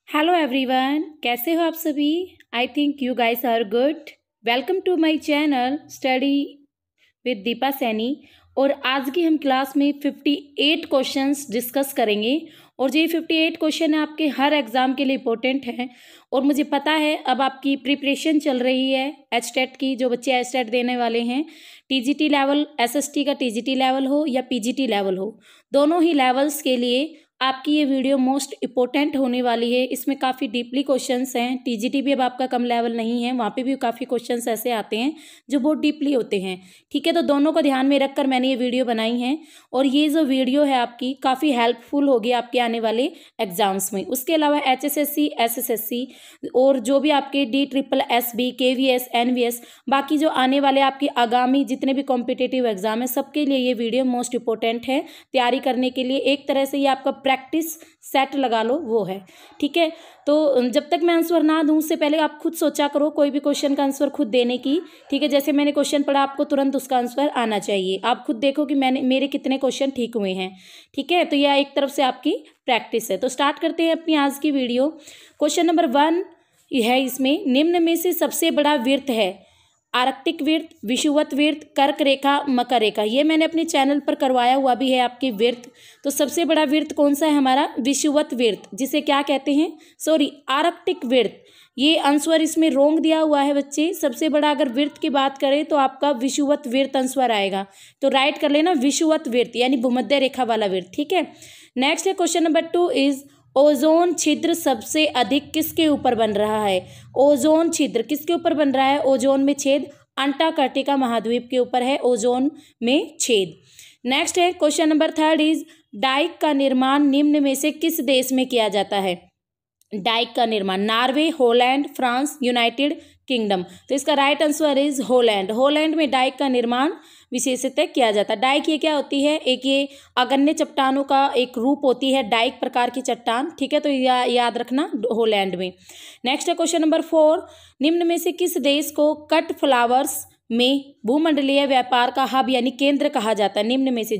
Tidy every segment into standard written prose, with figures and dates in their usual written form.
Hello everyone, कैसे हो आप सभी। I think you guys are good. Welcome to my channel study with Deepa Saini. और आज की हम क्लास में 58 क्वेश्चंस डिस्कस करेंगे। और ये 58 क्वेश्चन आपके हर एग्ज़ाम के लिए इम्पोर्टेंट हैं। और मुझे पता है अब आपकी प्रिपरेशन चल रही है एचटेट की, जो बच्चे एचटेट देने वाले हैं, टीजीटी लेवल, एसएसटी का टीजीटी लेवल हो या पीजीटी लेवल हो, दोनों ही लेवल्स के लिए आपकी ये वीडियो मोस्ट इम्पोर्टेंट होने वाली है। इसमें काफ़ी डीपली क्वेश्चंस हैं। टीजीटी भी अब आपका कम लेवल नहीं है, वहाँ पे भी काफ़ी क्वेश्चंस ऐसे आते हैं जो बहुत डीपली होते हैं। ठीक है, तो दोनों को ध्यान में रखकर मैंने ये वीडियो बनाई है। और ये जो वीडियो है आपकी काफ़ी हेल्पफुल होगी आपके आने वाले एग्जाम्स में। उसके अलावा HSSC, SSSC और जो भी आपके DSSS, KVS, NVS, बाकी जो आने वाले आपके आगामी जितने भी कॉम्पिटिटिव एग्जाम है, सबके लिए ये वीडियो मोस्ट इंपॉर्टेंट है। तैयारी करने के लिए एक तरह से ये आपका प्रैक्टिस सेट लगा लो वो है। ठीक है, तो जब तक मैं आंसर ना दूं उससे पहले आप खुद सोचा करो कोई भी क्वेश्चन का आंसर खुद देने की। ठीक है, जैसे मैंने क्वेश्चन पढ़ा आपको तुरंत उसका आंसर आना चाहिए। आप खुद देखो कि मेरे कितने क्वेश्चन ठीक हुए हैं। ठीक है, तो यह एक तरफ से आपकी प्रैक्टिस है। तो स्टार्ट करते हैं अपनी आज की वीडियो। क्वेश्चन नंबर 1 है, इसमें निम्न में से सबसे बड़ा वृत्त है। आर्कटिक वृत्त, विषुवत वृत्त, कर्क रेखा, मकर रेखा। ये मैंने अपने चैनल पर करवाया हुआ भी है आपके वृत्त। तो सबसे बड़ा वृत्त कौन सा है हमारा? विषुवत वृत्त, जिसे क्या कहते हैं? सॉरी, आर्कटिक वृत्त। ये आंसर इसमें रोंग दिया हुआ है बच्चे। सबसे बड़ा अगर वृत्त की बात करें तो आपका विषुवत वृत्त आंसर आएगा। तो राइट कर लेना विषुवत वृत्त, यानी भूमध्य रेखा वाला वृत्त। ठीक है, नेक्स्ट है क्वेश्चन नंबर 2 इज ओजोन छिद्र सबसे अधिक किसके ऊपर बन रहा है? ओजोन छिद्र किसके ऊपर बन रहा है? ओजोन में छेद अंटार्कटिका महाद्वीप के ऊपर है ओजोन में छेद। नेक्स्ट है क्वेश्चन नंबर 3 इज डाइक का निर्माण निम्न में से किस देश में किया जाता है? डाइक का निर्माण Norway, Holland, France, United kingdom. तो इसका right answer is Holland. Holland में डाइक का निर्माण विशेषतः किया जाता है। डाइक ये क्या होती है? एक ये अगण्य चट्टानों का एक रूप होती है, डाइक प्रकार की चट्टान। ठीक है, तो याद रखना हॉलैंड में। नेक्स्ट है क्वेश्चन नंबर 4, निम्न में से किस देश को कट फ्लावर्स में भूमंडलीय व्यापार का हब यानी केंद्र कहा जाता है? निम्न में से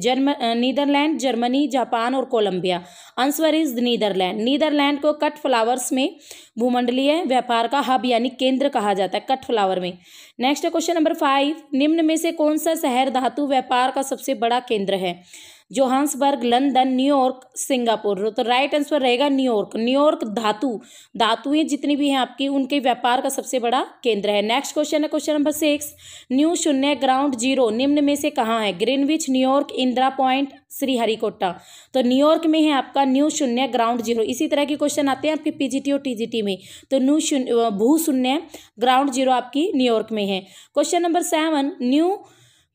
नीदरलैंड, जर्मनी, जापान और Colombia. Answer is Netherland. Netherland को कट फ्लावर्स में भूमंडलीय व्यापार का हब यानी केंद्र कहा जाता है, कट फ्लावर में। नेक्स्ट है क्वेश्चन नंबर 5, निम्न में से कौन सा शहर धातु व्यापार का सबसे बड़ा केंद्र है? Johannesburg, London, New York, Singapore. तो राइट आंसर रहेगा न्यूयॉर्क। न्यूयॉर्क धातुएं जितनी भी हैं आपकी, उनके व्यापार का सबसे बड़ा केंद्र है। नेक्स्ट क्वेश्चन है क्वेश्चन नंबर 6, न्यू शून्य ग्राउंड जीरो निम्न में से कहाँ है? Greenwich, New York, Indira point, Sriharikota. तो न्यूयॉर्क में है आपका न्यू शून्य ग्राउंड जीरो। इसी तरह के क्वेश्चन आते हैं आपके पीजीटी और टीजीटी में। तो भू शून्य ग्राउंड जीरो आपकी न्यूयॉर्क में है। क्वेश्चन नंबर 7, न्यू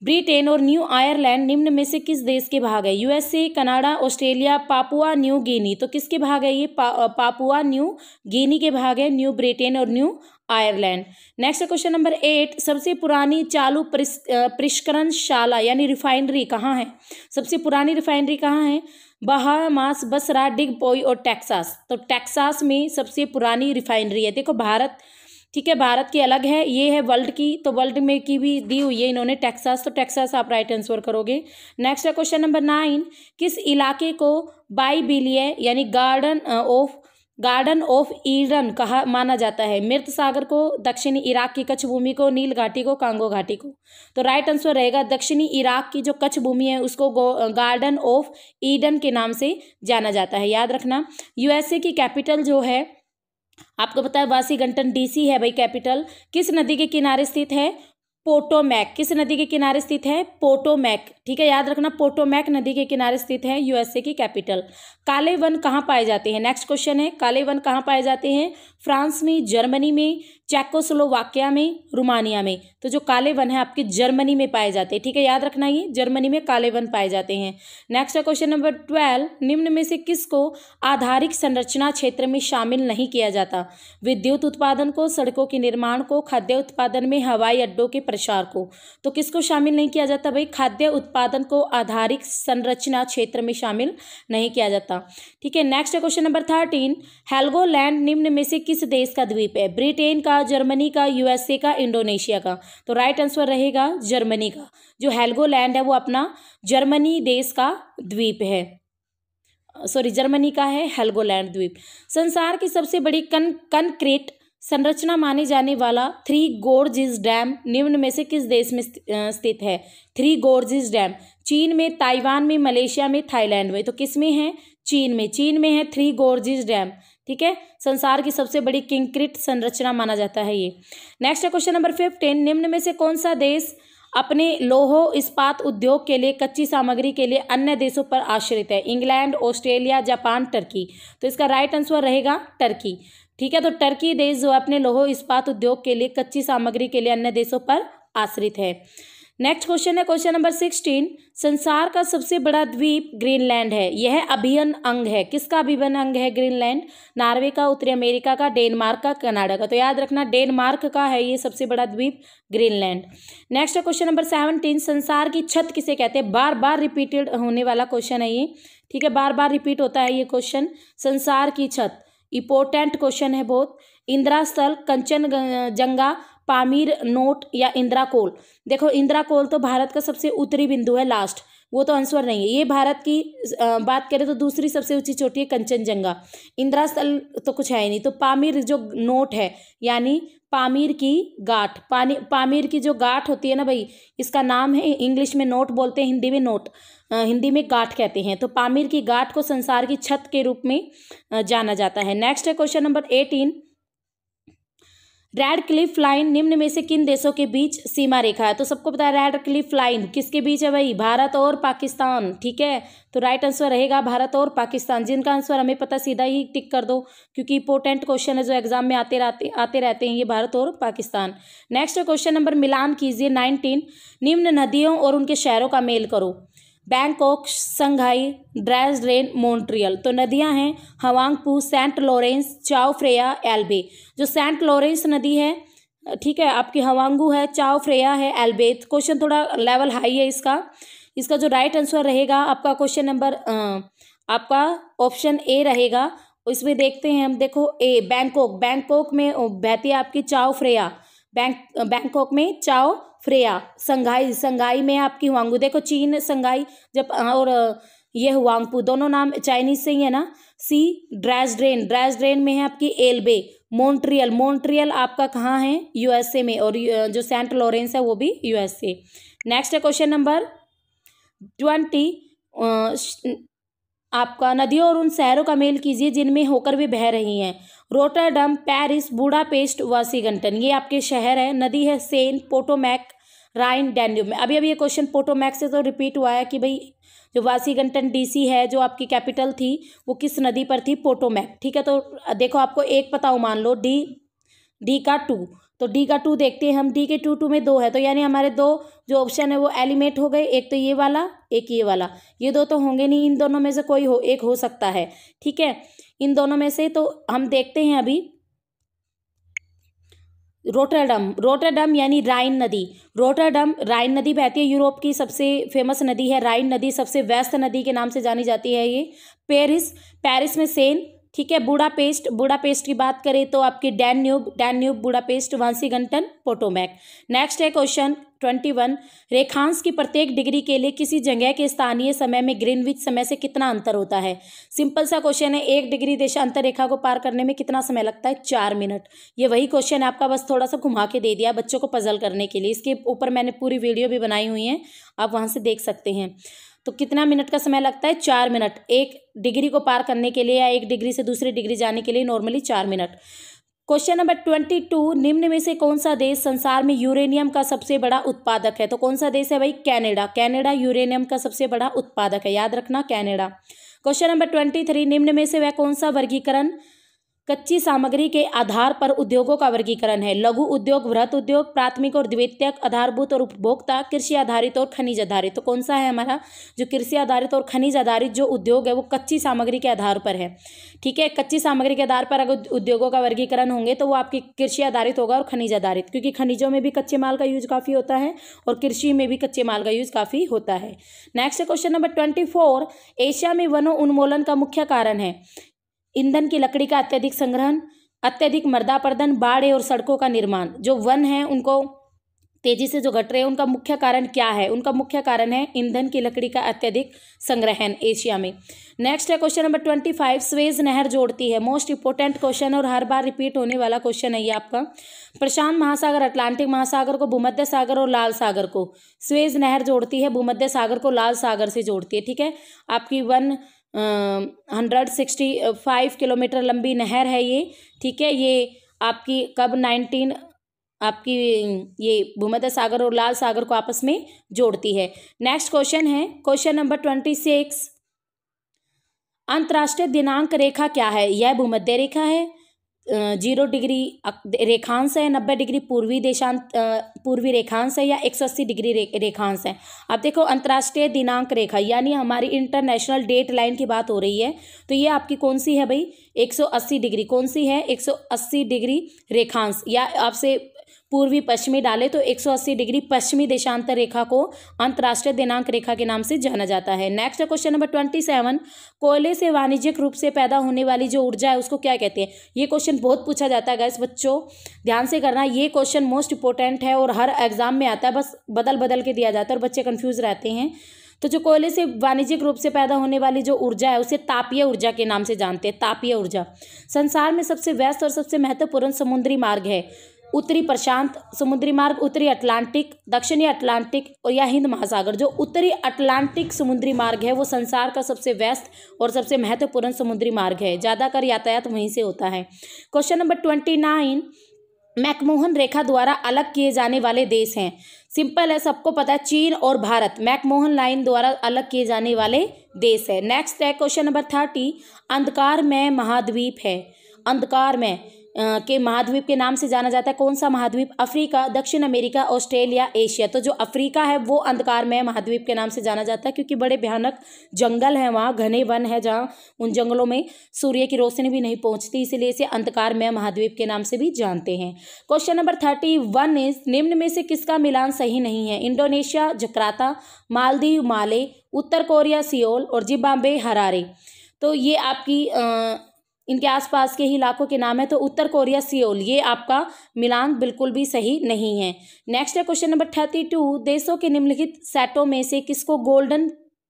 ब्रिटेन और न्यू आयरलैंड निम्न में से किस देश के भाग है? USA, Canada, Australia, Papua New Guinea. तो किसके भाग है ये? पापुआ न्यू गिनी के भाग है न्यू ब्रिटेन और new Ireland. Next question number 8, सबसे पुरानी चालू परिष्करणशाला यानी रिफाइनरी कहाँ है? सबसे पुरानी रिफाइनरी कहाँ है? बहामास, बसरा, डिगबोई और टेक्सास। तो टेक्सास में सबसे पुरानी रिफाइनरी है। देखो भारत, ठीक है, भारत की अलग है, ये है वर्ल्ड की, तो वर्ल्ड में की भी दी हुई है इन्होंने टेक्सास। तो टेक्सास आप राइट आंसर करोगे। नेक्स्ट है क्वेश्चन नंबर 9, किस इलाके को बाइबिलिय यानी गार्डन ऑफ ईडन कहा माना जाता है? मृत सागर को, दक्षिणी इराक की कच्छ भूमि को, नील घाटी को, कांगो घाटी को। तो राइट आंसर रहेगा दक्षिणी इराक की जो कच्छ भूमि है उसको गार्डन ऑफ ईडन के नाम से जाना जाता है, याद रखना। यूएसए की कैपिटल जो है आपको पता है वाशिंगटन DC है भाई कैपिटल। किस नदी के किनारे स्थित है? पोटोमैक। किस नदी के किनारे स्थित है? पोटोमैक। ठीक है, याद रखना पोटोमैक नदी के किनारे स्थित है यूएसए की कैपिटल। काले वन कहाँ पाए जाते हैं? नेक्स्ट क्वेश्चन है, काले वन कहाँ पाए जाते हैं? फ्रांस में, जर्मनी में, चेकोस्लोवाकिया में, रोमानिया में। तो जो काले वन है आपके जर्मनी में पाए जाते हैं। ठीक है, याद रखना ये जर्मनी में काले वन पाए जाते हैं। नेक्स्ट है क्वेश्चन नंबर 12, निम्न में से किसको आधारिक संरचना क्षेत्र में शामिल नहीं किया जाता? विद्युत उत्पादन को, सड़कों के निर्माण को, खाद्य उत्पादन में हवाई अड्डों के प्रसार को। तो किसको शामिल नहीं किया जाता भाई? खाद्य उत्पादन को आधारिक संरचना क्षेत्र में शामिल नहीं किया जाता। ठीक है, नेक्स्ट है क्वेश्चन नंबर 13, हेल्गोलैंड निम्न में से किस देश का द्वीप है? ब्रिटेन का, जर्मनी का, यूएसए का, इंडोनेशिया का। तो राइट आंसर रहेगा जर्मनी का। जो हेल्गोलैंड है वो अपना जर्मनी देश का द्वीप है। जर्मनी का है हेल्गोलैंड द्वीप। संसार की सबसे बड़ी कंक्रीट संरचना माने जाने वाला थ्री गोर्जेस डैम निम्न में से किस देश में स्थित है? थ्री गोर्जेस डैम चीन में, ताइवान में, मलेशिया में, थाईलैंड में। तो किस में है? चीन में। चीन में है थ्री गोर्जेस डैम। ठीक है, संसार की सबसे बड़ी कंक्रीट संरचना माना जाता है ये। नेक्स्ट है क्वेश्चन नंबर 15, निम्न में से कौन सा देश अपने लौह इस्पात उद्योग के लिए कच्ची सामग्री के लिए अन्य देशों पर आश्रित है? England, Australia, Japan, Turkey. तो इसका राइट आंसर रहेगा टर्की। ठीक है, तो टर्की देश जो अपने लौह इस्पात उद्योग के लिए कच्ची सामग्री के लिए अन्य देशों पर आश्रित है। नेक्स्ट क्वेश्चन है क्वेश्चन नंबर 16, संसार का सबसे बड़ा द्वीप ग्रीनलैंड है। यह अभिन्न अंग है। किसका अभिन्न अंग है ग्रीनलैंड? नॉर्वे का, उत्तरी अमेरिका का, डेनमार्क का, कनाडा का। तो याद रखना डेनमार्क का है ये सबसे बड़ा द्वीप ग्रीनलैंड। नेक्स्ट है क्वेश्चन नंबर 17, संसार की छत किसे कहते हैं? बार बार रिपीटेड होने वाला क्वेश्चन है ये। ठीक है, बार बार रिपीट होता है ये क्वेश्चन। संसार की छत इंपॉर्टेंट क्वेश्चन है बहुत। इंद्रास्थल, कंचनजंगा, पामीर नोट या इंद्राकोल। देखो इंद्राकोल तो भारत का सबसे उत्तरी बिंदु है, लास्ट, वो तो आंसर नहीं है। ये भारत की बात करें तो दूसरी सबसे ऊंची चोटी है कंचनजंगा। इंद्रास्थल तो कुछ है ही नहीं। तो पामीर जो नोट है यानी पामीर की गांठ, पामीर की जो गांठ होती है ना भाई, इसका नाम है, इंग्लिश में नोट बोलते हैं, हिंदी में नोट, हिंदी में गांठ कहते हैं। तो पामीर की गांठ को संसार की छत के रूप में जाना जाता है। नेक्स्ट है question number 18, red Cliff line निम्न में से किन देशों के बीच सीमा रेखा है? तो सबको पता है रेड क्लिफ लाइन किसके बीच है भाई? भारत और पाकिस्तान। ठीक है, तो राइट आंसर रहेगा भारत और पाकिस्तान। जिनका आंसर हमें पता सीधा ही टिक कर दो, क्योंकि इंपॉर्टेंट क्वेश्चन है जो एग्जाम में आते रहते हैं ये, भारत और पाकिस्तान। नेक्स्ट क्वेश्चन नंबर मिलान कीजिए 19, निम्न नदियों और उनके शहरों का मेल करो। बैंकॉक, संघाई, ड्रेसडेन, मॉन्ट्रियल। तो नदियां हैं हवांगपू, सेंट लॉरेंस, चाओ फ्रेया, एल्बे। जो सेंट लॉरेंस नदी है, ठीक है, आपकी हवांगू है, चाओ फ्रेया है, एल्बे। क्वेश्चन थोड़ा लेवल हाई है इसका जो राइट आंसर रहेगा आपका क्वेश्चन नंबर आपका ऑप्शन ए रहेगा। इसमें देखते हैं हम, देखो ए बैंकॉक में बहती है आपकी चाओ फ्रेया, बैंकॉक में चाओ फ्रेया। संघाई में आपकी हुआंगू। देखो चीन संघाई जब, और ये हुआंगपू, दोनों नाम चाइनीज से ही है ना। सी ड्रेसडेन में है आपकी एल्बे। मॉन्ट्रियल आपका कहाँ है? यूएसए में। और जो सेंट लॉरेंस है वो भी यूएसए। नेक्स्ट है क्वेश्चन नंबर 20, आपका नदियों और उन शहरों का मेल कीजिए जिनमें होकर वे बह रही हैं। Rotterdam, Paris, Budapest, Washington. ये आपके शहर है। नदी है सेन, पोटोमैक, राइन, डैन्यूब में। अभी ये क्वेश्चन पोटोमैक से तो रिपीट हुआ है कि भाई जो वाशिंगटन डीसी है, जो आपकी कैपिटल थी, वो किस नदी पर थी? पोटोमैक। ठीक है, तो देखो आपको एक पता हो, मान लो डी का 2, तो डी का 2 देखते हैं हम। डी के 2 में 2 है, तो यानी हमारे दो जो ऑप्शन है वो एलिमिनेट हो गए। एक तो ये वाला, एक ये वाला, ये दो तो होंगे नहीं। इन दोनों में से कोई एक हो सकता है। ठीक है, इन दोनों में से तो हम देखते हैं अभी। रोटरडम यानी राइन नदी। रोटरडम राइन नदी बहती है, यूरोप की सबसे फेमस नदी है राइन नदी, सबसे व्यस्त नदी के नाम से जानी जाती है ये। पेरिस में सेन। ठीक है, बुडापेस्ट की बात करें तो आपकी Danube, Budapest, Washington, Potomac. Next है क्वेश्चन 21, रेखांश की प्रत्येक डिग्री के लिए किसी जगह के स्थानीय समय में ग्रीनविच समय से कितना अंतर होता है? सिंपल सा क्वेश्चन है। 1 डिग्री देशांतर रेखा को पार करने में कितना समय लगता है? 4 मिनट। ये वही क्वेश्चन है आपका, बस थोड़ा सा घुमा के दे दिया बच्चों को पजल करने के लिए। इसके ऊपर मैंने पूरी वीडियो भी बनाई हुई है, आप वहां से देख सकते हैं। तो कितना मिनट का समय लगता है? 4 मिनट। 1 डिग्री को पार करने के लिए या 1 डिग्री से दूसरी डिग्री जाने के लिए नॉर्मली 4 मिनट। क्वेश्चन नंबर 22, निम्न में से कौन सा देश संसार में यूरेनियम का सबसे बड़ा उत्पादक है? तो कौन सा देश है भाई? कनाडा यूरेनियम का सबसे बड़ा उत्पादक है, याद रखना कनाडा। क्वेश्चन नंबर 23, निम्न में से वह कौन सा वर्गीकरण कच्ची सामग्री के आधार पर उद्योगों का वर्गीकरण है? लघु उद्योग, वृहत उद्योग, प्राथमिक और द्वितीयक, आधारभूत और उपभोक्ता, कृषि आधारित और खनिज आधारित। तो कौन सा है हमारा? जो कृषि आधारित और खनिज आधारित जो उद्योग है वो कच्ची सामग्री के आधार पर है। ठीक है, कच्ची सामग्री के आधार पर अगर उद्योगों का वर्गीकरण होंगे तो वो आपकी कृषि आधारित होगा और खनिज आधारित, क्योंकि खनिजों में भी कच्चे माल का यूज काफ़ी होता है और कृषि में भी कच्चे माल का यूज काफ़ी होता है। नेक्स्ट क्वेश्चन नंबर 24, एशिया में वनों उन्मूलन का मुख्य कारण है? ईंधन की लकड़ी का अत्यधिक संग्रहण, अत्यधिक मृदा अपरदन, बाढ़ और सड़कों का निर्माण। जो वन है उनको तेजी से जो घट रहे हैं उनका मुख्य कारण क्या है? उनका मुख्य कारण है ईंधन की लकड़ी का अत्यधिक संग्रहण एशिया में। नेक्स्ट है क्वेश्चन नंबर 25, स्वेज नहर जोड़ती है। मोस्ट इंपोर्टेंट क्वेश्चन और हर बार रिपीट होने वाला क्वेश्चन है ये आपका। प्रशांत महासागर, अटलांटिक महासागर को भूमध्य सागर और लाल सागर को स्वेज नहर जोड़ती है, भूमध्य सागर को लाल सागर से जोड़ती है। ठीक है, आपकी 165 किलोमीटर लंबी नहर है ये। ठीक है, ये आपकी कब 19 आपकी ये भूमध्य सागर और लाल सागर को आपस में जोड़ती है। नेक्स्ट क्वेश्चन है क्वेश्चन नंबर 26, अंतर्राष्ट्रीय दिनांक रेखा क्या है? यह भूमध्य रेखा है, 0 डिग्री रेखांश है, 90 डिग्री पूर्वी रेखांश है, या 180 डिग्री रेखांश है। अब देखो अंतर्राष्ट्रीय दिनांक रेखा यानी हमारी इंटरनेशनल डेट लाइन की बात हो रही है, तो ये आपकी कौन सी है भाई? 180 डिग्री। कौन सी है? 180 डिग्री रेखांश, या आपसे पूर्वी पश्चिमी डाले तो 180 डिग्री पश्चिमी देशांतर रेखा को अंतर्राष्ट्रीय दिनांक रेखा के नाम से जाना जाता है। नेक्स्ट क्वेश्चन नंबर 27, कोयले से वाणिज्यिक रूप से पैदा होने वाली जो ऊर्जा है उसको क्या कहते हैं? ये क्वेश्चन बहुत पूछा जाता है गाइस, बच्चों ध्यान से करना, ये क्वेश्चन मोस्ट इंपोर्टेंट है और हर एग्जाम में आता है, बस बदल बदल के दिया जाता है और बच्चे कंफ्यूज रहते हैं। तो जो कोयले से वाणिज्यिक रूप से पैदा होने वाली जो ऊर्जा है उसे तापीय ऊर्जा के नाम से जानते हैं, तापीय ऊर्जा। संसार में सबसे व्यस्त और सबसे महत्वपूर्ण समुद्री मार्ग है उत्तरी प्रशांत समुद्री मार्ग, उत्तरी अटलांटिक, दक्षिणी अटलांटिक और या हिंद महासागर। जो उत्तरी अटलांटिक समुद्री मार्ग है वो संसार का सबसे व्यस्त और सबसे महत्वपूर्ण समुद्री मार्ग है, ज़्यादातर यातायात वहीं से होता है। क्वेश्चन नंबर 29, मैकमोहन रेखा द्वारा अलग किए जाने वाले देश हैं। सिंपल है, सबको पता है, चीन और भारत मैकमोहन लाइन द्वारा अलग किए जाने वाले देश है। नेक्स्ट है क्वेश्चन नंबर 30, अंधकारमय महाद्वीप है। अंधकारमय के महाद्वीप के नाम से जाना जाता है कौन सा महाद्वीप? अफ्रीका, दक्षिण अमेरिका, ऑस्ट्रेलिया, एशिया। तो जो अफ्रीका है वो अंधकारमय महाद्वीप के नाम से जाना जाता है क्योंकि बड़े भयानक जंगल हैं वहाँ, घने वन है जहाँ उन जंगलों में सूर्य की रोशनी भी नहीं पहुँचती, इसीलिए इसे अंधकारमय महाद्वीप के नाम से भी जानते हैं। क्वेश्चन नंबर 31 इज, निम्न में से किसका मिलान सही नहीं है? इंडोनेशिया जकार्ता, मालदीव माले, उत्तर कोरिया सियोल और जिम्बाब्वे हरारे। तो ये आपकी इनके आसपास के ही इलाकों के नाम है, तो उत्तर कोरिया सियोल, ये आपका मिलान बिल्कुल भी सही नहीं है। नेक्स्ट है क्वेश्चन नंबर 32, देशों के निम्नलिखित सेटों में से किसको गोल्डन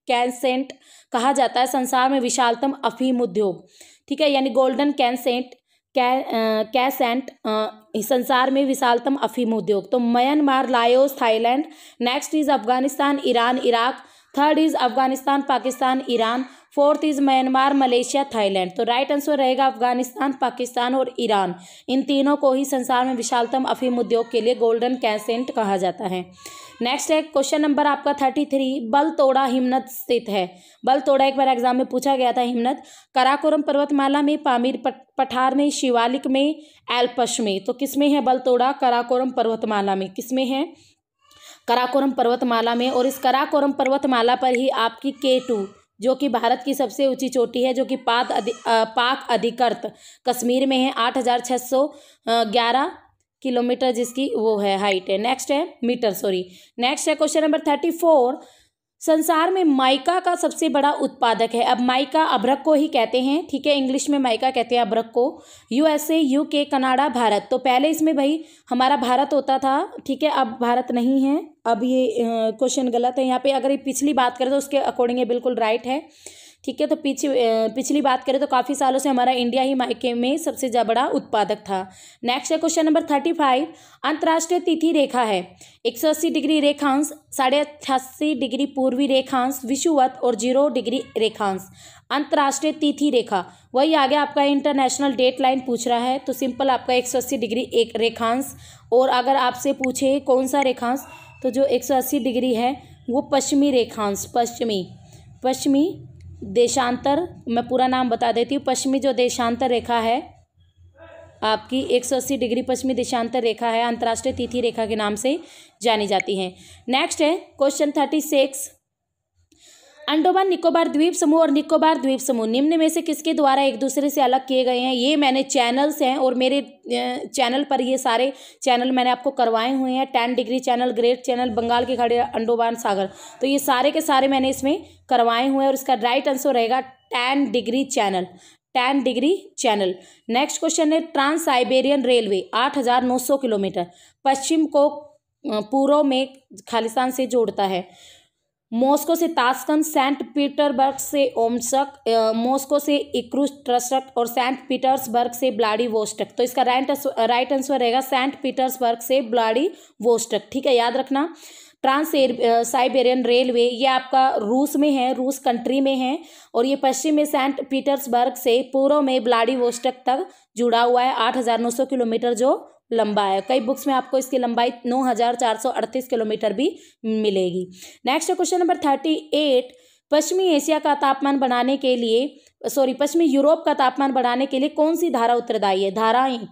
कैसेंट कहा जाता है? संसार में विशालतम अफीम उद्योग। ठीक है, यानी गोल्डन कैसेंट संसार में विशालतम अफीम उद्योग। तो Myanmar, Laos, Thailand. Next is Afghanistan, Iran, Iraq. Third is Afghanistan, Pakistan, Iran. Fourth is Myanmar, Malaysia, Thailand. तो राइट आंसर रहेगा अफगानिस्तान, पाकिस्तान और ईरान। इन तीनों को ही संसार में विशालतम अफीम उद्योग के लिए गोल्डन कैसेंट कहा जाता है। नेक्स्ट है क्वेश्चन नंबर आपका 33, बलतोड़ा हिमनद स्थित है। बलतोड़ा एक बार एग्जाम में पूछा गया था। हिमनद कराकोरम पर्वतमाला में, पामीर पठार में, शिवालिक में, एल्पस में। तो किसमें है बलतोड़ा? कराकोरम पर्वतमाला में। किसमें है? कराकोरम पर्वतमाला में। और इस कराकोरम पर्वतमाला पर ही आपकी K2 जो कि भारत की सबसे ऊंची चोटी है, जो कि पाक अधिकृत कश्मीर में है, 8611 किलोमीटर जिसकी वो है हाइट है। नेक्स्ट है मीटर, सॉरी। नेक्स्ट है क्वेश्चन नंबर 34, संसार में माइका का सबसे बड़ा उत्पादक है। अब माइका अभ्रक को ही कहते हैं, ठीक है, इंग्लिश में माइका कहते हैं अभ्रक को। USA, UK, Canada, Bharat. तो पहले इसमें भाई हमारा भारत होता था, ठीक है, अब भारत नहीं है। अब ये क्वेश्चन गलत है यहाँ पे। अगर ये पिछली बात करें तो उसके अकॉर्डिंग ये बिल्कुल राइट है, ठीक है। तो पिछली बात करें तो काफ़ी सालों से हमारा इंडिया ही मायके में सबसे बड़ा उत्पादक था। नेक्स्ट है क्वेश्चन नंबर 35, अंतर्राष्ट्रीय तिथि रेखा है 180 डिग्री रेखांश, 88.5 डिग्री पूर्वी रेखांश, विषुवत और 0 डिग्री रेखांश। अंतर्राष्ट्रीय तिथि रेखा वही आगे आपका इंटरनेशनल डेट लाइन पूछ रहा है, तो सिंपल आपका 180 डिग्री एक रेखांश। और अगर आपसे पूछे कौन सा रेखांश, तो जो 180 डिग्री है वो पश्चिमी रेखांश, पश्चिमी देशांतर, मैं पूरा नाम बता देती हूँ। पश्चिमी जो देशांतर रेखा है आपकी 180 डिग्री पश्चिमी देशांतर रेखा है, अंतर्राष्ट्रीय तिथि रेखा के नाम से जानी जाती है। नेक्स्ट है क्वेश्चन 36, अंडमान निकोबार द्वीप समूह और निकोबार द्वीप समूह निम्न में से किसके द्वारा एक दूसरे से अलग किए गए हैं? ये मैंने चैनल्स हैं और मेरे चैनल पर ये सारे चैनल मैंने आपको करवाए हुए हैं। 10 Degree Channel, Great Channel, Bengal की खाड़ी, अंडमान सागर। तो ये सारे के सारे मैंने इसमें करवाए हुए हैं और इसका राइट आंसर रहेगा 10 Degree channel, 10 Degree channel. Next question है ट्रांस साइबेरियन रेलवे 8,900 किलोमीटर पश्चिम को पूर्व में खालिस्तान से जोड़ता है। मॉस्को से ताशकंद, सेंट पीटर्सबर्ग से ओम्स्क, मॉस्को से इर्कुत्स्क और सेंट पीटर्सबर्ग से व्लादिवोस्टोक। तो इसका राइट आंसर रहेगा सेंट पीटर्सबर्ग से व्लादिवोस्टोक। ठीक है, याद रखना। ट्रांस साइबेरियन रेलवे ये आपका रूस में है, रूस कंट्री में है, और ये पश्चिम में सेंट पीटर्सबर्ग से पूर्व में व्लादिवोस्टोक तक जुड़ा हुआ है। 8,900 किलोमीटर जो लंबा है। कई बुक्स में आपको इसकी लंबाई 9,438 किलोमीटर भी मिलेगी। Next question number 38। पश्चिमी एशिया का तापमान बढ़ाने के लिए पश्चिमी यूरोप का तापमान बढ़ाने के लिए कौन सी धारा उत्तरदायी है? धाराएं: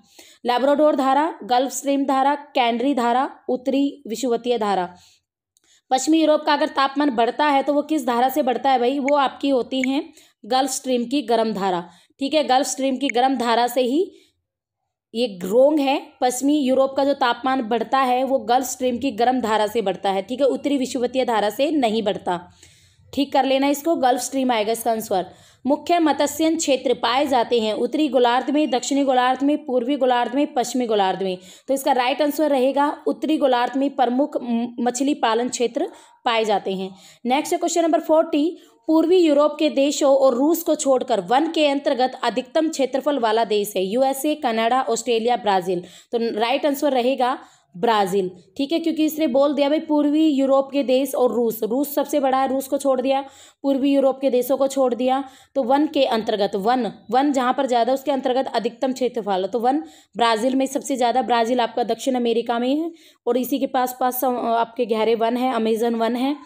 लैब्राडोर धारा, गल्फ स्ट्रीम धारा, कैनरी धारा, उत्तरी विषुवतीय धारा। पश्चिमी यूरोप का अगर तापमान बढ़ता है तो वो किस धारा से बढ़ता है भाई? वो आपकी होती है गल्फ स्ट्रीम की गर्म धारा। ठीक है, गल्फ स्ट्रीम की गर्म धारा से ही ये रोंग है। पश्चिमी यूरोप का जो तापमान बढ़ता है वो गल्फ स्ट्रीम की गर्म धारा से बढ़ता है। ठीक है, उत्तरी विषुवतीय धारा से नहीं बढ़ता। ठीक कर लेना इसको, गल्फ स्ट्रीम आएगा इसका आंसर। मुख्य मत्स्यन क्षेत्र पाए जाते हैं उत्तरी गोलार्ध में, दक्षिणी गोलार्ध में, पूर्वी गोलार्ध में, पश्चिमी गोलार्ध में। तो इसका राइट आंसर रहेगा उत्तरी गोलार्ध में प्रमुख मछली पालन क्षेत्र पाए जाते हैं। Next question number 40। पूर्वी यूरोप के देशों और रूस को छोड़कर वन के अंतर्गत अधिकतम क्षेत्रफल वाला देश है? USA, Canada, Australia, Brazil. तो राइट आंसर रहेगा ब्राजील। ठीक है, क्योंकि इसने बोल दिया भाई पूर्वी यूरोप के देश और रूस सबसे बड़ा है, रूस को छोड़ दिया, पूर्वी यूरोप के देशों को छोड़ दिया। तो वन के अंतर्गत, वन जहां पर ज्यादा उसके अंतर्गत अधिकतम क्षेत्रफल, तो वन ब्राजील में सबसे ज्यादा। ब्राजील आपका दक्षिण अमेरिका में है और इसी के पास आपके गहरे वन है, अमेजन वन है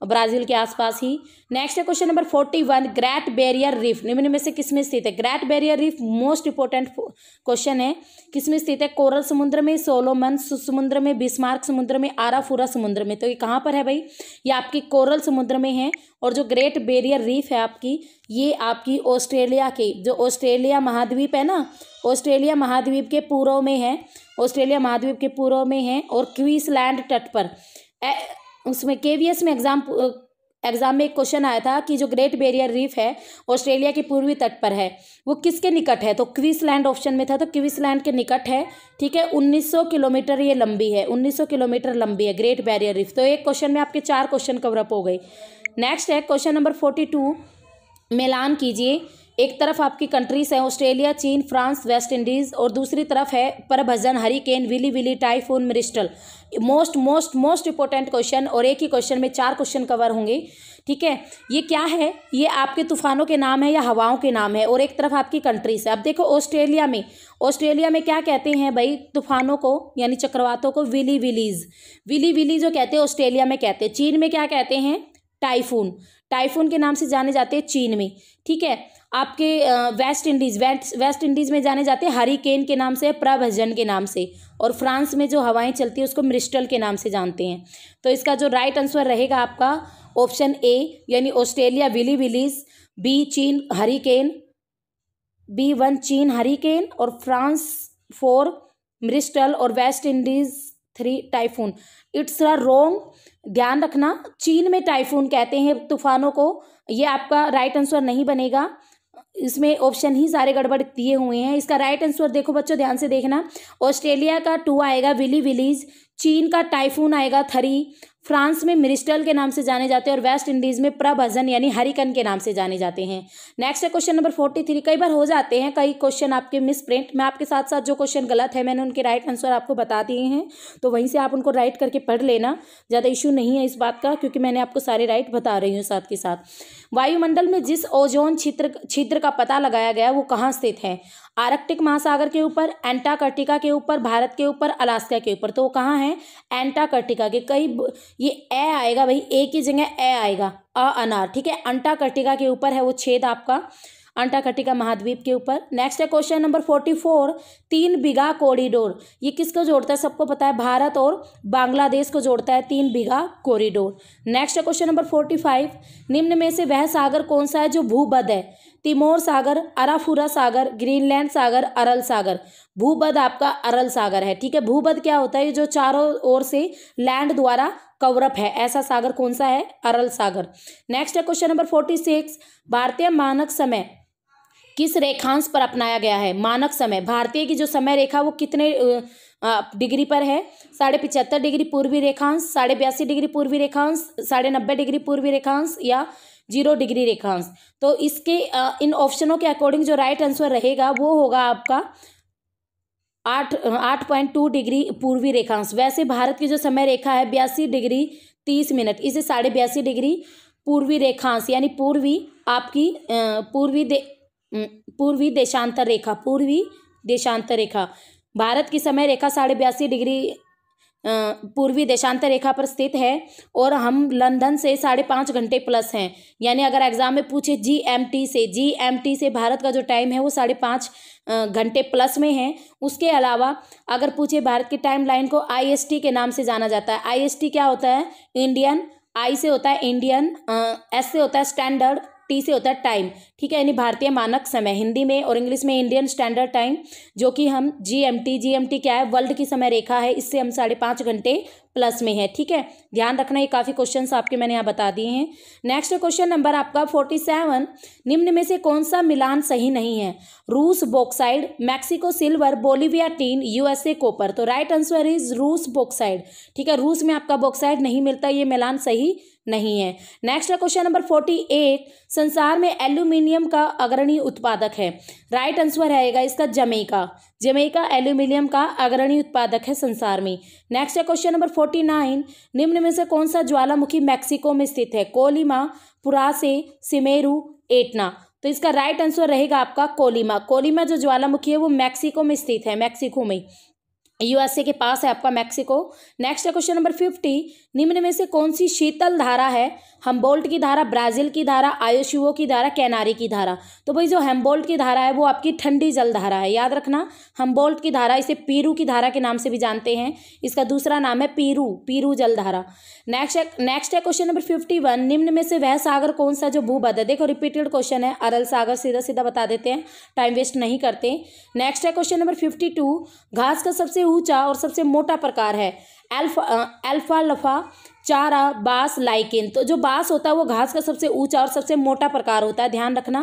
ब्राजील के आसपास ही। नेक्स्ट है question number 41। Great barrier reef निम्न में से किसमें स्थित है? Great barrier reef most important question है। किसमें स्थित है? कोरल समुद्र में, सोलोमन समुद्र में, बिस्मार्क समुद्र में, आराफुरा समुद्र में। तो ये कहाँ पर है भाई? ये आपकी कोरल समुद्र में है। और जो ग्रेट बैरियर रीफ है आपकी, ये आपकी ऑस्ट्रेलिया के, जो ऑस्ट्रेलिया महाद्वीप है ना, ऑस्ट्रेलिया महाद्वीप के पूर्व में है, ऑस्ट्रेलिया महाद्वीप के पूर्व में है। और क्वींसलैंड तट पर उसमें केवीएस में एग्जाम में एक क्वेश्चन आया था कि जो ग्रेट बैरियर रीफ है ऑस्ट्रेलिया के पूर्वी तट पर है, वो किसके निकट है? तो क्वींसलैंड ऑप्शन में था, तो क्वींसलैंड के निकट है। ठीक है, 1900 किलोमीटर ये लंबी है, 1900 किलोमीटर लंबी है ग्रेट बैरियर रीफ। तो एक क्वेश्चन में आपके 4 क्वेश्चन कवर अप हो गए। नेक्स्ट है क्वेश्चन नंबर 42। मिलान कीजिए। एक तरफ आपकी कंट्रीज है ऑस्ट्रेलिया, चीन, फ्रांस, वेस्ट इंडीज, और दूसरी तरफ है प्रभजन, हरिकेन, विली विली, टाइफून, मिरिस्टल। मोस्ट इंपोर्टेंट क्वेश्चन, और एक ही क्वेश्चन में 4 क्वेश्चन कवर होंगे। ठीक है, ये क्या है? ये आपके तूफानों के नाम है या हवाओं के नाम है, और एक तरफ आपकी कंट्रीज है। अब देखो ऑस्ट्रेलिया में क्या कहते हैं भाई तूफानों को, यानी चक्रवातों को? विली विली जो कहते हैं ऑस्ट्रेलिया में कहते हैं। चीन में क्या कहते हैं? टाइफून के नाम से जाने जाते हैं चीन में। ठीक है, आपके वेस्ट इंडीज में जाने जाते हैं हरिकेन के नाम से, प्रभजन के नाम से, और फ्रांस में जो हवाएं चलती है उसको मिरिस्टल के नाम से जानते हैं। तो इसका जो राइट आंसर रहेगा आपका ऑप्शन ए, यानी ऑस्ट्रेलिया विली विलीज, बी चीन हरिकेन, B1 चीन हरिकेन, और फ्रांस 4 मिरिस्टल, और West Indies 3 typhoon. It's a wrong, ध्यान रखना, चीन में टाइफून कहते हैं तूफानों को। ये आपका राइट आंसर नहीं बनेगा, इसमें ऑप्शन ही सारे गड़बड़ दिए हुए हैं। इसका राइट आंसर देखो बच्चों, ध्यान से देखना। ऑस्ट्रेलिया का 2 आएगा विली विलीज, चीन का टाइफून आएगा 3, फ्रांस में मिरिस्टल के नाम से जाने जाते हैं, और वेस्ट इंडीज में प्रभजन यानी हरिकन के नाम से जाने जाते हैं। नेक्स्ट है क्वेश्चन नंबर 43। कई बार हो जाते हैं कई क्वेश्चन आपके मिस प्रिंट, मैं आपके साथ साथ जो क्वेश्चन गलत है मैंने उनके राइट आंसर आपको बता दिए हैं, तो वहीं से आप उनको राइट करके पढ़ लेना, ज़्यादा इशू नहीं है इस बात का, क्योंकि मैंने आपको सारे राइट बता रही हूँ साथ के साथ। वायुमंडल में जिस ओजोन छिद्र का पता लगाया गया वो कहाँ स्थित है? आर्कटिक महासागर के ऊपर, एंटार्कटिका के ऊपर, भारत के ऊपर, अलास्का के ऊपर। तो वो कहाँ है? एंटार्कटिका के। ये ए आएगा भाई, ए की जगह ए आएगा, अनार। ठीक है, अंटार्कटिका के ऊपर है वो छेद आपका, अंटार्कटिका महाद्वीप के ऊपर। नेक्स्ट है क्वेश्चन नंबर 44। 3 बीघा कॉरिडोर, ये किसको जोड़ता है? सबको पता है, भारत और बांग्लादेश को जोड़ता है 3 बीघा कॉरिडोर। नेक्स्ट है क्वेश्चन नंबर 45। निम्न में से वह सागर कौन सा है जो भूबद्ध है? तिमोर सागर, अराफुरा सागर, ग्रीनलैंड सागर, अरल सागर। भूबद्ध आपका अरल सागर है। ठीक है, भूबद्ध क्या होता है? जो चारों ओर से लैंड द्वारा कवरअप है, ऐसा सागर कौन सा है? अरल सागर। नेक्स्ट है क्वेश्चन नंबर 46। भारतीय मानक समय किस रेखांश पर अपनाया गया है मानक समय? भारतीय की जो समय रेखा वो कितने डिग्री पर है? 75.5 डिग्री पूर्वी रेखांश, 82.5 डिग्री पूर्वी रेखांश, 90.5 डिग्री पूर्वी रेखांश या 0 डिग्री रेखांश। तो इसके इन ऑप्शनों के अकॉर्डिंग जो राइट आंसर रहेगा वो होगा आपका 8.2 डिग्री पूर्वी रेखांश। वैसे भारत की जो समय रेखा है 82 डिग्री 30 मिनट, इसे 82.5 डिग्री पूर्वी रेखांश यानी पूर्वी आपकी पूर्वी देशांतर रेखा, पूर्वी देशांतर रेखा। भारत की समय रेखा 82.5 डिग्री पूर्वी देशांतर रेखा पर स्थित है और हम लंदन से 5.5 घंटे प्लस हैं। यानी अगर एग्जाम में पूछे जीएमटी से भारत का जो टाइम है वो 5.5 घंटे प्लस में है। उसके अलावा अगर पूछे भारत की टाइम लाइन को आईएसटी के नाम से जाना जाता है। आईएसटी क्या होता है? इंडियन, आई से होता है इंडियन, एस से होता है स्टैंडर्ड, टी से होता है टाइम, ठीक है, यानी भारतीय मानक समय हिंदी में, और इंग्लिश में इंडियन स्टैंडर्ड टाइम, जो कि हम जीएमटी क्या है? वर्ल्ड की समय रेखा है, इससे हम 5.5 घंटे प्लस में है, ठीक है। ध्यान रखना, ये काफ़ी क्वेश्चंस आपके मैंने यहाँ बता दिए हैं। नेक्स्ट क्वेश्चन नंबर आपका 47, निम्न में से कौन सा मिलान सही नहीं है? रूस bauxite, Mexico silver, Bolivia tin, USA copper. तो राइट आंसर इज रूस बॉक्साइड, ठीक है। रूस में आपका बॉक्साइड नहीं मिलता, ये मिलान सही नहीं है। नेक्स्ट क्वेश्चन नंबर 48, संसार में एल्यूमिनियम का अग्रणी उत्पादक है। राइट आंसर रहेगा इसका जमैका एल्यूमिनियम का अग्रणी उत्पादक है संसार में। नेक्स्ट क्वेश्चन नंबर 49, निम्न में से कौन सा ज्वालामुखी मैक्सिको में स्थित है? Colima, Purace, Semeru, Etna. तो इसका राइट आंसर रहेगा आपका कोलिमा जो ज्वालामुखी है वो मैक्सिको में स्थित है, मैक्सिको में, यूएसए के पास है आपका मैक्सिको। नेक्स्ट क्वेश्चन नंबर 50, निम्न में से कौन सी शीतल धारा है? हम्बोल्ट की धारा, ब्राजील की धारा, आयोशुओ की धारा, कैनारी की धारा। तो भाई जो हम्बोल्ट की धारा है वो आपकी ठंडी जल धारा है, याद रखना। हम्बोल्ट की धारा, इसे पीरू की धारा के नाम से भी जानते हैं, इसका दूसरा नाम है पीरू जल धारा। नेक्स्ट है क्वेश्चन नंबर 51, निम्न में से वह सागर कौन सा जो भूमध्य, देखो रिपीटेड क्वेश्चन है, अरल सागर, सीधा बता देते हैं, टाइम वेस्ट नहीं करते। नेक्स्ट है क्वेश्चन नंबर 52, घास का सबसे ऊंचा और सबसे मोटा प्रकार है? अल्फाल्फा, चारा, बांस, लाइकेन। तो जो बांस होता है वो घास का सबसे ऊंचा और सबसे मोटा प्रकार होता है, ध्यान रखना।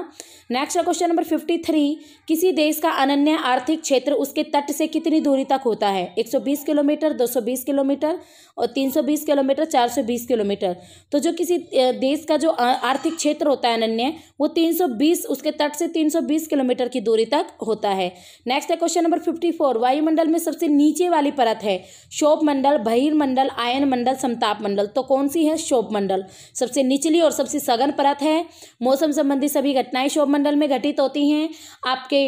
नेक्स्ट क्वेश्चन नंबर 53, किसी देश का अनन्य आर्थिक क्षेत्र उसके तट से कितनी दूरी तक होता है? 120 किलोमीटर, 220 किलोमीटर और 320 किलोमीटर, 420 किलोमीटर। तो जो किसी देश का जो आर्थिक क्षेत्र होता है अनन्य, वो 320, उसके तट से 320 किलोमीटर की दूरी तक होता है। नेक्स्ट है क्वेश्चन नंबर 54, वायुमंडल में सबसे नीचे वाली परत है? क्षोभ मंडल, बहिर्मंडल, आयन मंडल, समताप मंडल। तो कौन सी है? क्षोभ मंडल सबसे निचली और सबसे सघन परत है। मौसम संबंधी सभी घटनाएं क्षोभ मंडल में घटित होती हैं। आपके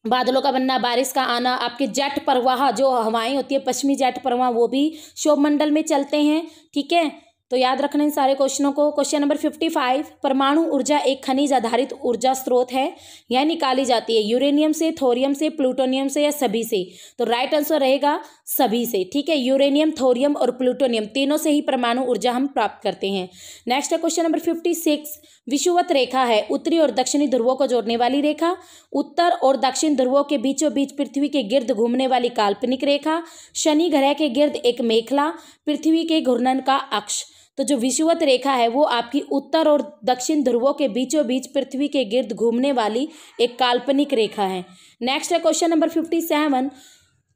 बादलों का बनना, बारिश का आना, आपके जेट प्रवाह जो हवाएं होती है, पश्चिमी जेट प्रवाह, वो भी क्षोभ मंडल में चलते हैं, ठीक है। तो याद रखना इन सारे क्वेश्चनों को। क्वेश्चन नंबर 55, परमाणु ऊर्जा एक खनिज आधारित ऊर्जा स्रोत है, यह निकाली जाती है यूरेनियम से, थोरियम से, प्लूटोनियम से या सभी से? तो राइट आंसर रहेगा सभी से, ठीक है। यूरेनियम, थोरियम और प्लूटोनियम तीनों से ही परमाणु ऊर्जा हम प्राप्त करते हैं। नेक्स्ट है क्वेश्चन नंबर 56, विषुवत रेखा है उत्तरी और दक्षिणी ध्रुवों को जोड़ने वाली रेखा, उत्तर और दक्षिण ध्रुवों के बीचों बीच पृथ्वी के गिर्द घूमने वाली काल्पनिक रेखा, शनि ग्रह के गिर्द एक मेखला, पृथ्वी के घूर्णन का अक्ष। तो जो विषुवत रेखा है वो आपकी उत्तर और दक्षिण ध्रुवों के बीचों बीच पृथ्वी के गिर्द घूमने वाली एक काल्पनिक रेखा है। नेक्स्ट है क्वेश्चन नंबर 57,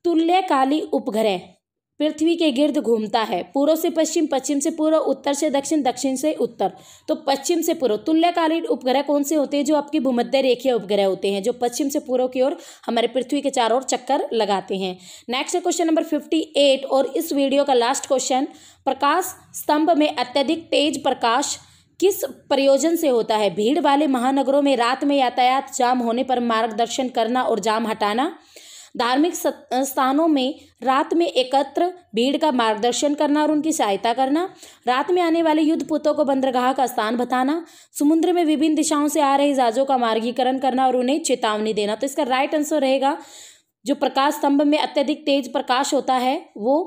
तुल्यकाली उपग्रह पृथ्वी के गिर्द घूमता है पूर्व से पश्चिम, पश्चिम से पूर्व, उत्तर से दक्षिण, दक्षिण से उत्तर। तो पश्चिम से पूर्व तुल्यकालीन उपग्रह कौन से होते हैं? जो आपकी भूमध्य रेखीय उपग्रह होते हैं, जो पश्चिम से पूर्व की ओर हमारे पृथ्वी के चारों ओर चक्कर लगाते हैं। नेक्स्ट है क्वेश्चन नंबर 58 और इस वीडियो का लास्ट क्वेश्चन, प्रकाश स्तंभ में अत्यधिक तेज प्रकाश किस प्रयोजन से होता है? भीड़ वाले महानगरों में रात में यातायात जाम होने पर मार्गदर्शन करना और जाम हटाना, धार्मिक स्थानों में रात में एकत्र भीड़ का मार्गदर्शन करना और उनकी सहायता करना, रात में आने वाले युद्धपोतों को बंदरगाह का स्थान बताना, समुद्र में विभिन्न दिशाओं से आ रहे जहाजों का मार्गीकरण करना और उन्हें चेतावनी देना। तो इसका राइट आंसर रहेगा जो प्रकाश स्तंभ में अत्यधिक तेज प्रकाश होता है वो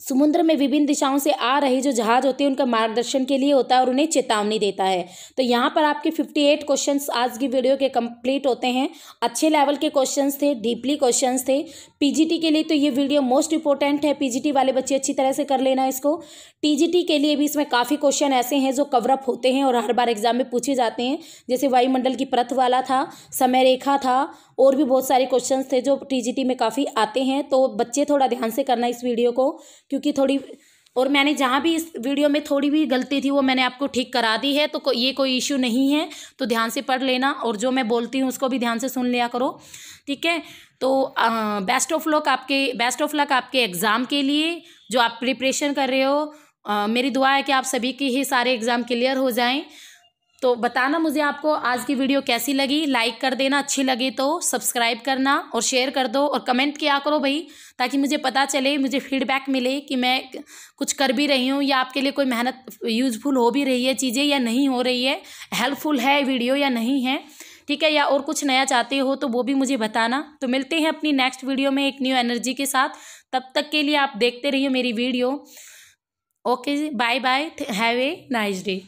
समुद्र में विभिन्न दिशाओं से आ रहे जो जहाज होते हैं उनका मार्गदर्शन के लिए होता है और उन्हें चेतावनी देता है। तो यहाँ पर आपके 58 क्वेश्चंस आज की वीडियो के कंप्लीट होते हैं। अच्छे लेवल के क्वेश्चंस थे, डीपली क्वेश्चंस थे। पीजीटी के लिए तो ये वीडियो मोस्ट इंपॉर्टेंट है। पीजीटी वाले बच्चे अच्छी तरह से कर लेना इसको। टीजीटी के लिए भी इसमें काफ़ी क्वेश्चन ऐसे हैं जो कवरअप होते हैं और हर बार एग्जाम में पूछे जाते हैं, जैसे वायुमंडल की परत वाला था, समय रेखा था, और भी बहुत सारे क्वेश्चंस थे जो टीजीटी में काफ़ी आते हैं। तो बच्चे थोड़ा ध्यान से करना इस वीडियो को, क्योंकि थोड़ी, और मैंने जहाँ भी इस वीडियो में थोड़ी भी गलती थी वो मैंने आपको ठीक करा दी है, तो ये कोई इशू नहीं है। तो ध्यान से पढ़ लेना और जो मैं बोलती हूँ उसको भी ध्यान से सुन लिया करो, ठीक है। तो बेस्ट ऑफ लक आपके एग्ज़ाम के लिए जो आप प्रिपरेशन कर रहे हो। मेरी दुआ है कि आप सभी के ही सारे एग्ज़ाम क्लियर हो जाएं। तो बताना मुझे आपको आज की वीडियो कैसी लगी, लाइक कर देना, अच्छी लगे तो सब्सक्राइब करना और शेयर कर दो और कमेंट किया करो भाई, ताकि मुझे पता चले, मुझे फीडबैक मिले कि मैं कुछ कर भी रही हूँ या आपके लिए कोई मेहनत यूज़फुल हो भी रही है चीज़ें या नहीं हो रही है, हेल्पफुल है वीडियो या नहीं है, ठीक है। या और कुछ नया चाहते हो तो वो भी मुझे बताना। तो मिलते हैं अपनी नेक्स्ट वीडियो में एक न्यू एनर्जी के साथ। तब तक के लिए आप देखते रहिए मेरी video. Okay, bye bye, have a nice day.